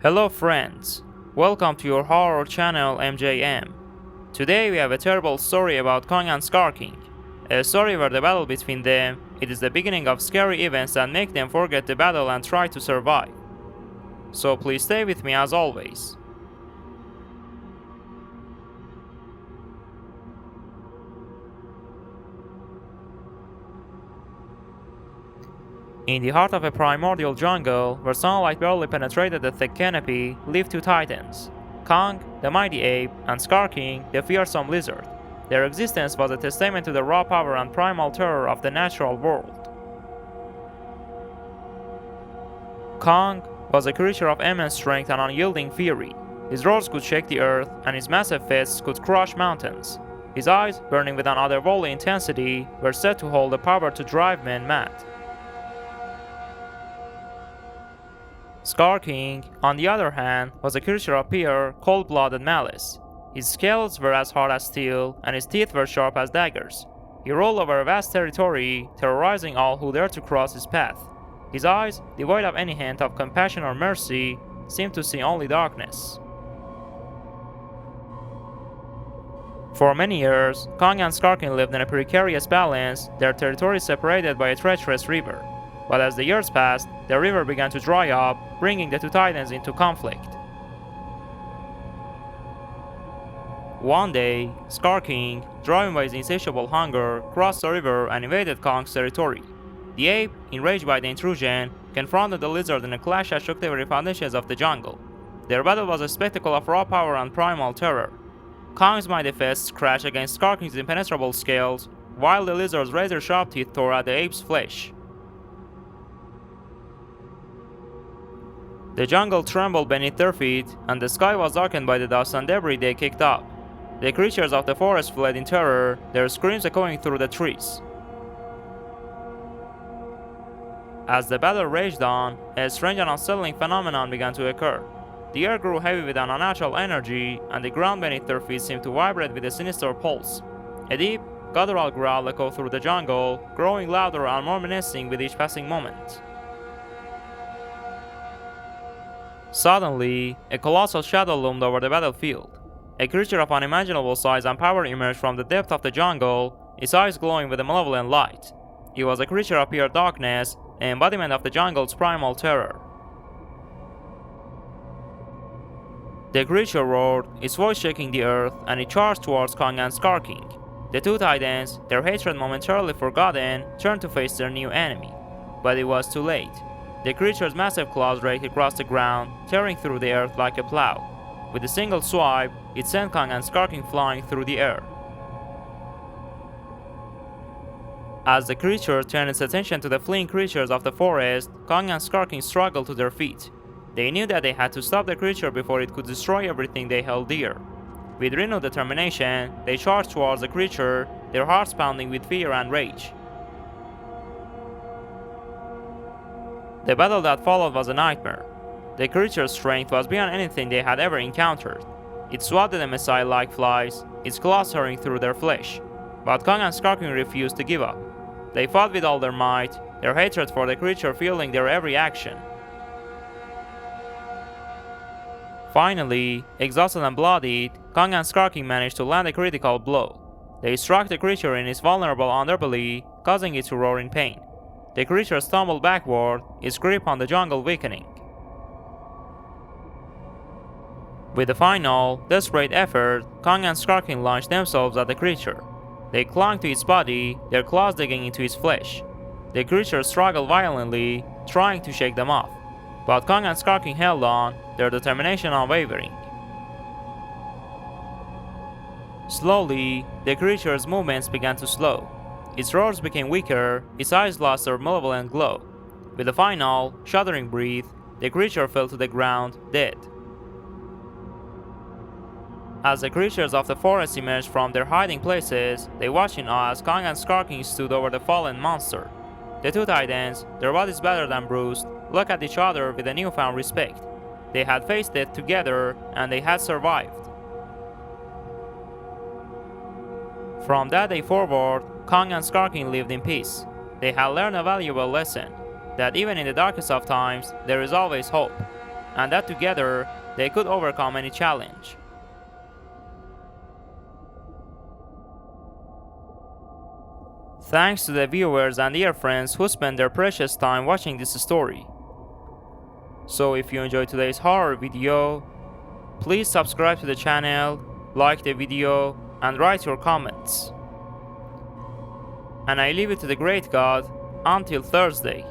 Hello friends, welcome to your horror channel MJM. Today we have a terrible story about Kong and Skar King. A story where the battle between them, it is the beginning of scary events that make them forget the battle and try to survive. So please stay with me as always. In the heart of a primordial jungle, where sunlight barely penetrated the thick canopy, lived two titans. Kong, the mighty ape, and Skar King, the fearsome lizard. Their existence was a testament to the raw power and primal terror of the natural world. Kong was a creature of immense strength and unyielding fury. His roars could shake the earth, and his massive fists could crush mountains. His eyes, burning with an otherworldly intensity, were said to hold the power to drive men mad. Skar King, on the other hand, was a creature of pure, cold-blooded malice. His scales were as hard as steel, and his teeth were sharp as daggers. He ruled over a vast territory, terrorizing all who dared to cross his path. His eyes, devoid of any hint of compassion or mercy, seemed to see only darkness. For many years, Kong and Skar King lived in a precarious balance, their territory separated by a treacherous river. But as the years passed, the river began to dry up, bringing the two titans into conflict. One day, Skar King, driven by his insatiable hunger, crossed the river and invaded Kong's territory. The ape, enraged by the intrusion, confronted the lizard in a clash that shook the very foundations of the jungle. Their battle was a spectacle of raw power and primal terror. Kong's mighty fists crashed against Skar King's impenetrable scales, while the lizard's razor-sharp teeth tore at the ape's flesh. The jungle trembled beneath their feet, and the sky was darkened by the dust and debris they kicked up. The creatures of the forest fled in terror, their screams echoing through the trees. As the battle raged on, a strange and unsettling phenomenon began to occur. The air grew heavy with an unnatural energy, and the ground beneath their feet seemed to vibrate with a sinister pulse. A deep, guttural growl echoed through the jungle, growing louder and more menacing with each passing moment. Suddenly, a colossal shadow loomed over the battlefield. A creature of unimaginable size and power emerged from the depth of the jungle, its eyes glowing with a malevolent light. It was a creature of pure darkness, an embodiment of the jungle's primal terror. The creature roared, its voice shaking the earth, and it charged towards Kong and Skar King. The two titans, their hatred momentarily forgotten, turned to face their new enemy. But it was too late. The creature's massive claws raked across the ground, tearing through the earth like a plow. With a single swipe, it sent Kong and Skar King flying through the air. As the creature turned its attention to the fleeing creatures of the forest, Kong and Skar King struggled to their feet. They knew that they had to stop the creature before it could destroy everything they held dear. With renewed determination, they charged towards the creature, their hearts pounding with fear and rage. The battle that followed was a nightmare. The creature's strength was beyond anything they had ever encountered. It swatted them aside like flies, its claws tearing through their flesh. But Kong and Skar King refused to give up. They fought with all their might, their hatred for the creature fueling their every action. Finally, exhausted and bloodied, Kong and Skar King managed to land a critical blow. They struck the creature in its vulnerable underbelly, causing it to roar in pain. The creature stumbled backward, its grip on the jungle weakening. With a final, desperate effort, Kong and Skar King launched themselves at the creature. They clung to its body, their claws digging into its flesh. The creature struggled violently, trying to shake them off. But Kong and Skar King held on, their determination unwavering. Slowly, the creature's movements began to slow. Its roars became weaker, its eyes lost their malevolent glow. With a final, shuddering breath, the creature fell to the ground, dead. As the creatures of the forest emerged from their hiding places, they watched in awe as Kong and Skar King stood over the fallen monster. The two titans, their bodies battered and bruised, looked at each other with a newfound respect. They had faced death together, and they had survived. From that day forward, Kong and Skar King lived in peace. They had learned a valuable lesson, that even in the darkest of times, there is always hope. and that together they could overcome any challenge. Thanks to the viewers and dear friends who spent their precious time watching this story. So if you enjoyed today's horror video, please subscribe to the channel, like the video, and write your comments. And I leave it to the great God until Thursday.